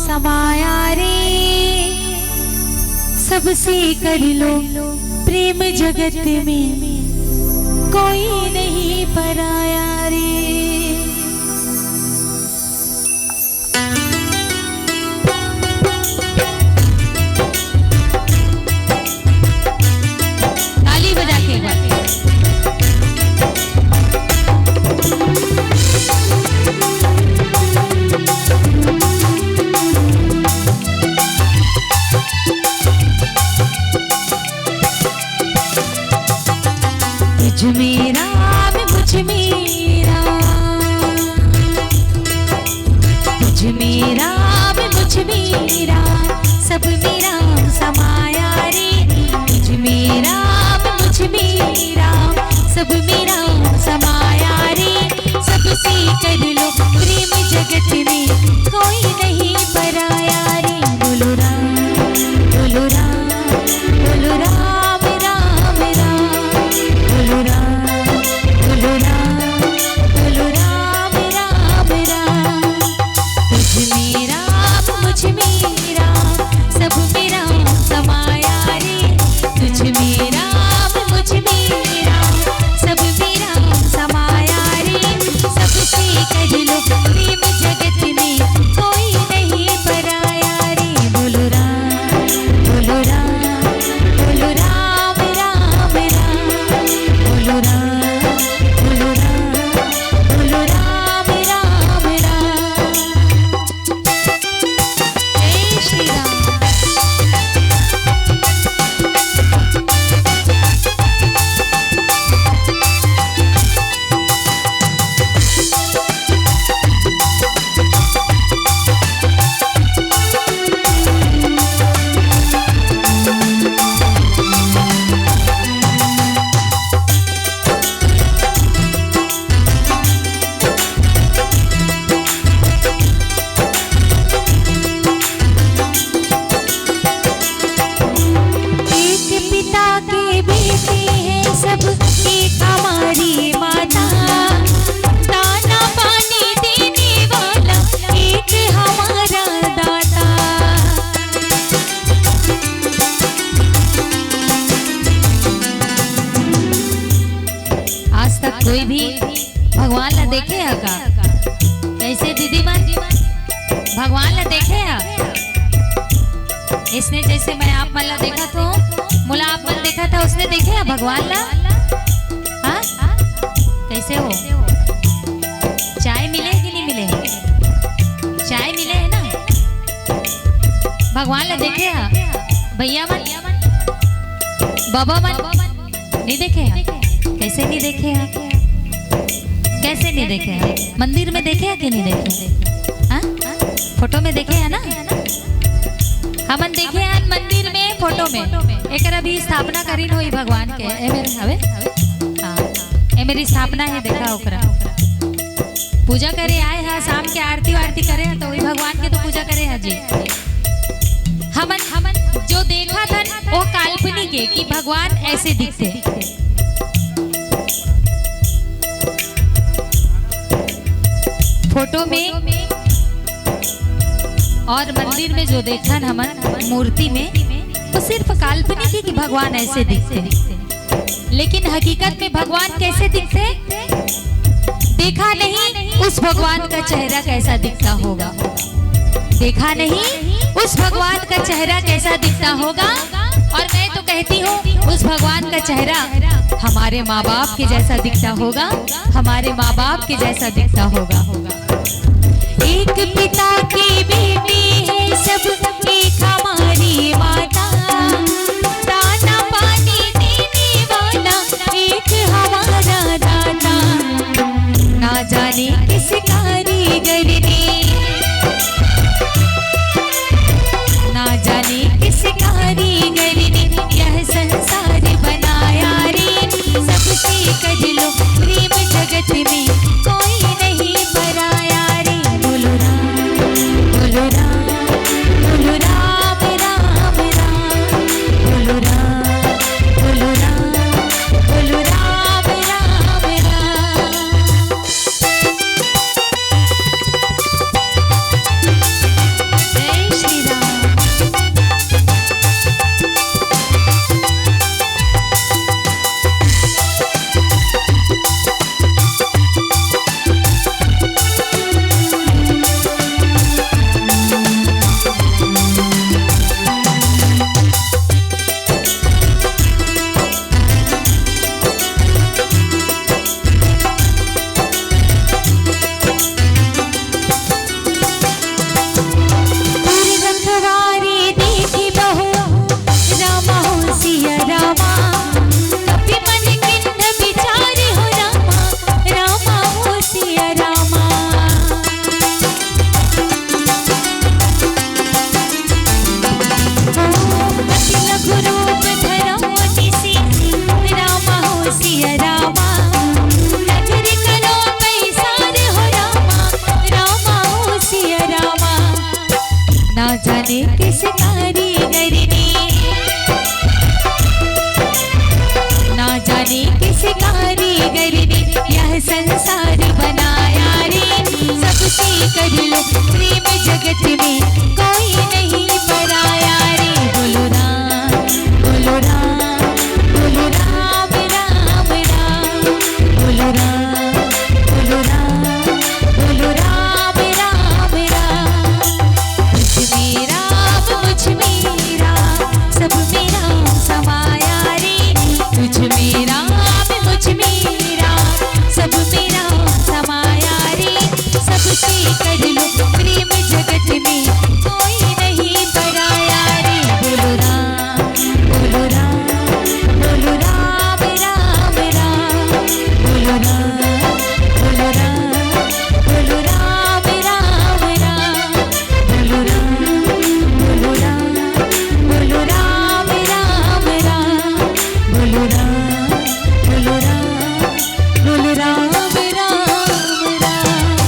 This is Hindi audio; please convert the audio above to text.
समाया रे, सबसे कर लो प्रेम जगत में, कोई नहीं पराया रे। ताली बजा के तुझ मेरा मुझ मेरा, तुझ मेरा मुझ मेरा, सब मेरा समाया रे। तुझ मेरा मुझ मेरा, सब मेरा समाया रे। सबसे कर लो प्रेम जगत में, कोई नहीं पराया रे। बोलो राम बोलो राम बोलो राम राम राम, बोलो राम बोलो राम बोलो राम राम राम। तुझ मेरा मुझ मेरा, सब मेरा समाया रे। तुझ मेरा मुझ मेरा, सब मेरा समाया रे। सबसे कर लो प्रेम जगत में, कोई नहीं पराया रे। बोलो राम बोलो राम बोलो राम राम राम, बोलो राम बोलो राम बोलो राम राम राम। जय श्री राम। एक पिता के बेटे हैं सब, एक हमारी माता। दाना पानी देने वाला एक हमारा दाता। आज तक कोई भी भगवान ला देखे है का? कैसे दीदी माँ भगवान ला देखे है? इसने जैसे मैं आप मन ला देखा तो मुला आप मन देखा था, उसने देखे है भगवान ला? हाँ कैसे हो? चाय मिले कि नहीं मिले? चाय मिले है ना? भगवान ला देखे है? भैया मन बाबा मन नहीं देखे है? कैसे नहीं देखे है? कैसे नहीं देखे है? मंदिर में देखे है कि नहीं देखे? हाँ फोटो में देखे है ना? हमन देखे हैं मंदिर में फोटो में। एक अभी स्थापना करी हुई भगवान के, ए मेरे हवे हाँ ए मेरी स्थापना है, देखा ओकरा पूजा करे आए हैं। शाम के आरती वारती करे हैं तो वही भगवान के तो पूजा करे हैं जी। हमन जो देखा था वो काल्पनिक है कि भगवान ऐसे दिखते। फोटो में और मंदिर में जो देखा हमन मूर्ति में, वो सिर्फ काल्पनिक है कि भगवान ऐसे दिखते। लेकिन हकीकत में भगवान कैसे दिखते देखा नहीं। उस भगवान का चेहरा कैसा दिखता होगा देखा नहीं। उस भगवान का चेहरा कैसा दिखता होगा। और मैं तो कहती हूँ उस भगवान का चेहरा हमारे माँ बाप के जैसा दिखता होगा, हमारे माँ बाप के जैसा दिखता होगा। एक पिता की बेटी है सब, एक हमारी माता। दाना पानी देने वाला एक हमारा